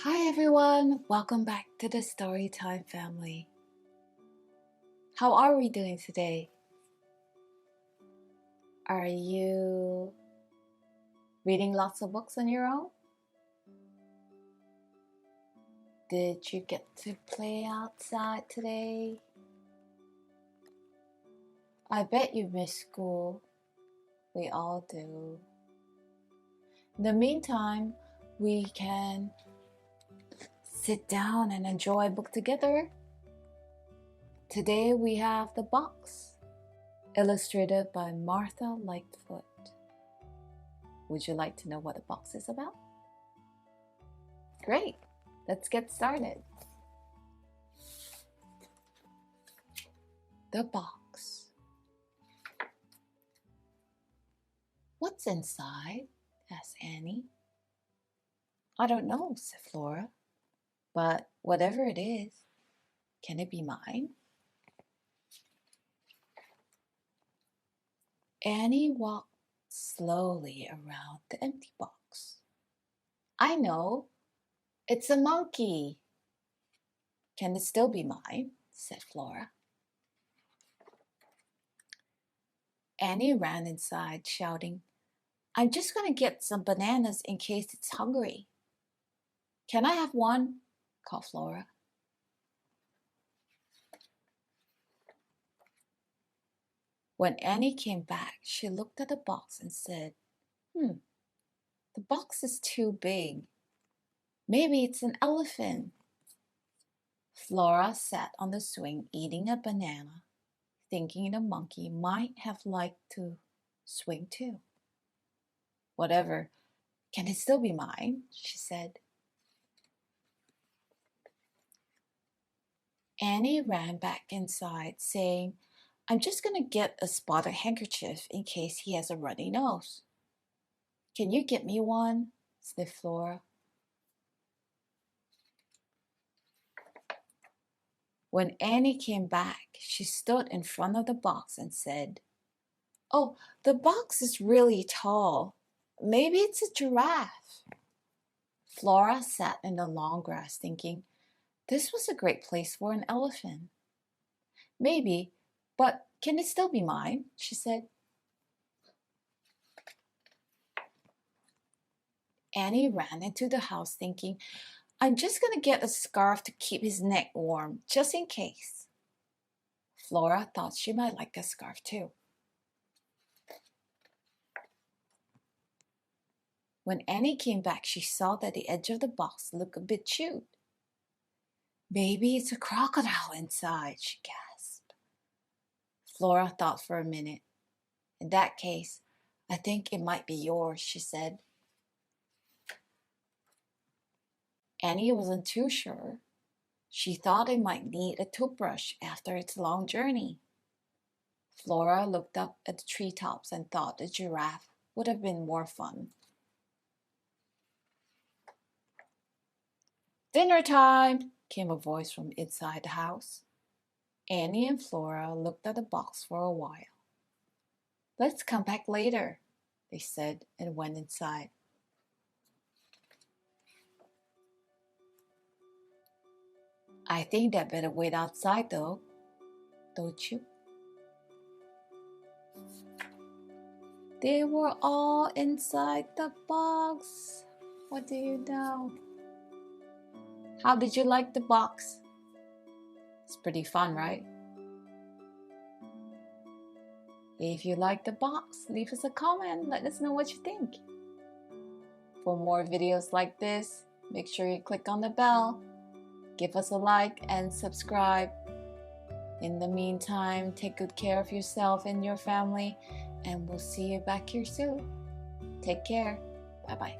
Hi everyone, welcome back to the Storytime family. How are we doing today? Are you reading lots of books on your own? Did you get to play outside today? I bet you miss school. We all do. In the meantime, we can sit down and enjoy a book together. Today we have The Box, illustrated by Martha Lightfoot. Would you like to know what The Box is about? Great, let's get started. The Box. What's inside? Asked Annie. I don't know, said Flora, but whatever it is, can it be mine? Annie walked slowly around the empty box. I know, it's a monkey. Can it still be mine? Said Flora. Annie ran inside, shouting, I'm just going to get some bananas in case it's hungry. Can I have one? Called Flora. When Annie came back, she looked at the box and said, the box is too big. Maybe it's an elephant. Flora sat on the swing eating a banana, thinking the monkey might have liked to swing too. Whatever, can it still be mine? She said. Annie ran back inside, saying, I'm just going to get a spotted handkerchief in case he has a runny nose. Can you get me one? Sniffed Flora. When Annie came back, she stood in front of the box and said, Oh, the box is really tall. Maybe it's a giraffe. Flora sat in the long grass thinking, this was a great place for an elephant. Maybe, but can it still be mine? She said. Annie ran into the house thinking, I'm just going to get a scarf to keep his neck warm, just in case. Flora thought she might like a scarf too. When Annie came back, she saw that the edge of the box looked a bit chewed. Maybe it's a crocodile inside, she gasped. Flora thought for a minute. In that case, I think it might be yours, she said. Annie wasn't too sure. She thought it might need a toothbrush after its long journey. Flora looked up at the treetops and thought a giraffe would have been more fun. Dinner time, came a voice from inside the house. Annie and Flora looked at the box for a while. Let's come back later, they said and went inside. I think they'd better wait outside though, don't you? They were all inside the box. What do you know? How did you like the box? It's pretty fun, right? If you like the box, leave us a comment. Let us know what you think. For more videos like this, make sure you click on the bell. Give us a like and subscribe. In the meantime, take good care of yourself and your family, and we'll see you back here soon. Take care. Bye-bye.